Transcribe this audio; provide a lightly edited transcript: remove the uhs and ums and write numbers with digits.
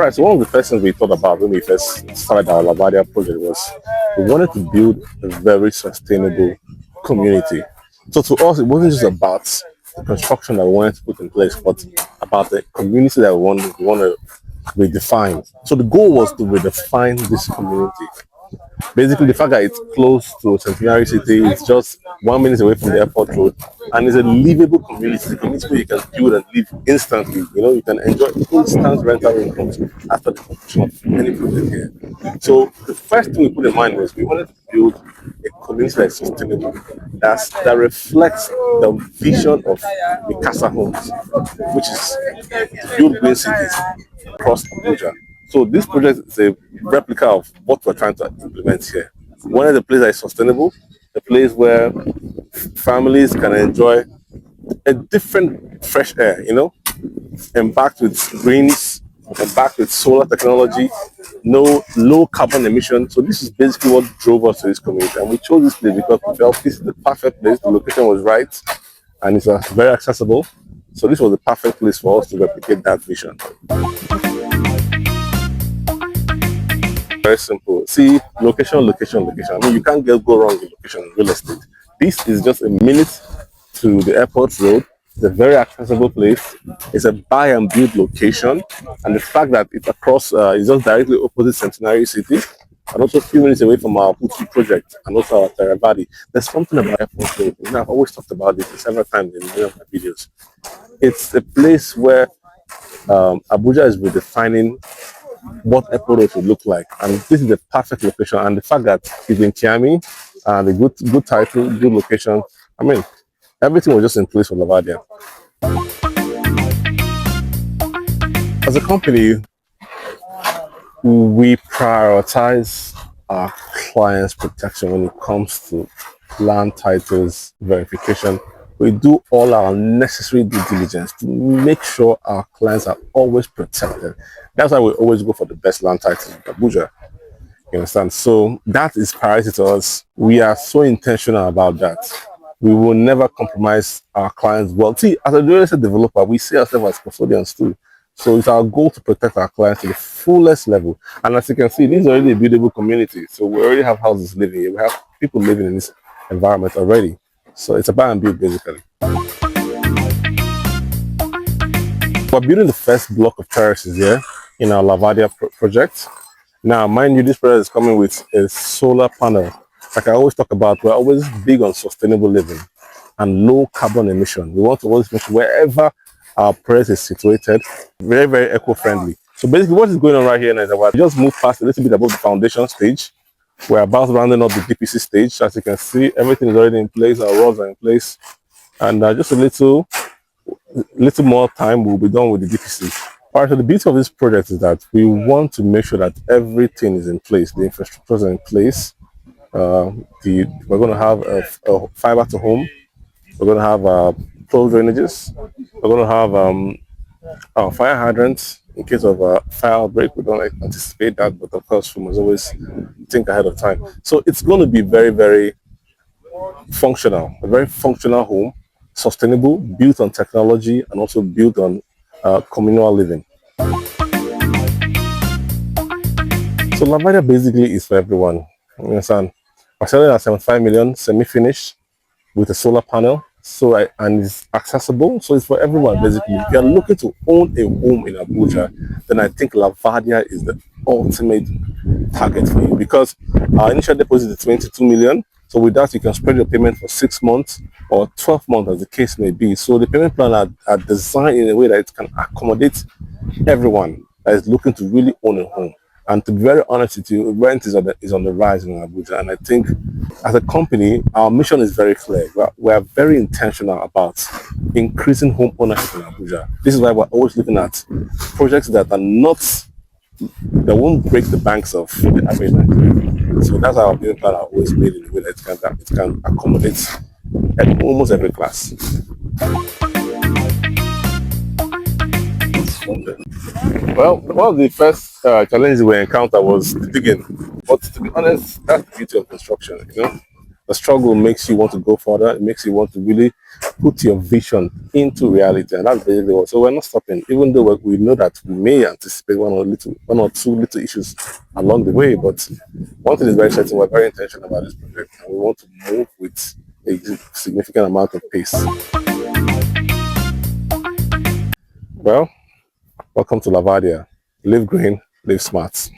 All right, so one of the first things we thought about when we first started our Lavadia project was we wanted to build a very sustainable community. So to us, it wasn't just about the construction that we wanted to put in place, but about the community that we want to redefine. So the goal was to redefine this community. Basically, the fact that it's close to Centenary City, it's just 1 minute away from the airport road, and it's a livable community. A community where you can build and live instantly. You know, you can enjoy instant rental incomes after the completion of any project here. So the first thing we put in mind was we wanted to build a community that is sustainable, that reflects the vision of Micasa Homes, which is to build green cities across Abuja. So this project is a replica of what we're trying to implement here. We wanted a place that is sustainable, a place where families can enjoy a different fresh air, you know, embarked with greens, embarked with solar technology, no low carbon emission. So this is basically what drove us to this community. And we chose this place because we felt this is the perfect place. The location was right and it's very accessible. So this was the perfect place for us to replicate that vision. Very simple. See, location, location, location. I mean, you can't go wrong in location in real estate. This is just a minute to the airport road. It's a very accessible place. It's a buy and build location. And the fact that it's across, it's just directly opposite Centenary City, and also a few minutes away from our Putu project and also our Terrace. There's something about airport road. You know, I've always talked about this several times in many of my videos. It's a place where Abuja is redefining what airport road should look like, and this is the perfect location. And the fact that it's in Kyami, and the good title, good location. I mean, everything was just in place for Lavadia. As a company, we prioritize our clients' protection when it comes to land titles verification. We do all our necessary due diligence to make sure our clients are always protected. That's why we always go for the best land titles in Abuja. You understand? So that is priority to us. We are so intentional about that. We will never compromise our clients' well. See, as a real estate developer, we see ourselves as custodians too. So it's our goal to protect our clients to the fullest level. And as you can see, this is already a beautiful community. So we already have houses living here. We have people living in this environment already. So it's a buy and build basically. We're building the first block of terraces here in our Lavadia project. Now, mind you, this project is coming with a solar panel. Like I always talk about, we're always big on sustainable living and low carbon emission. We want to always make sure wherever our project is situated, very, very eco-friendly. So basically what is going on right here is that we just moved past a little bit above the foundation stage. We're about rounding up the DPC stage. So as you can see, everything is already in place. Our rods are in place. And just a little more time, we'll be done with the DPC. All right, so the beauty of this project is that we want to make sure that everything is in place. The infrastructure is in place. We're going to have a fiber to home. We're going to have closed drainages. We're going to have our fire hydrants in case of a fire outbreak. We don't anticipate that, but of course, we must always think ahead of time. So it's going to be very, very functional, a very functional home, sustainable, built on technology, and also built on communal living. So Lavadia basically is for everyone. You understand? We're selling at 75 million, semi-finished, with a solar panel. So and it's accessible, so it's for everyone basically. If you're looking to own a home in Abuja, then I think Lavadia is the ultimate target for you, because our initial deposit is 22 million. So with that, you can spread your payment for 6 months or 12 months, as the case may be. So the payment plan are designed in a way that it can accommodate everyone that is looking to really own a home. And to be very honest with you, rent is on the rise in Abuja. And I think as a company, our mission is very clear. We are very intentional about increasing home ownership in Abuja. This is why we're always looking at projects that won't break the banks of the average Nigerian. So that's our payment plan are always made in a way that it can accommodate almost every class. Well, one of the first challenges we encountered was the digging. But to be honest, that's the beauty of construction, you know. The struggle makes you want to go further. It makes you want to really put your vision into reality, and that's basically what. So we're not stopping, even though we know that we may anticipate one or two little issues along the way. But one thing is very certain: we're very intentional about this project, and we want to move with a significant amount of pace. Well, welcome to Lavadia. Live green, live smart.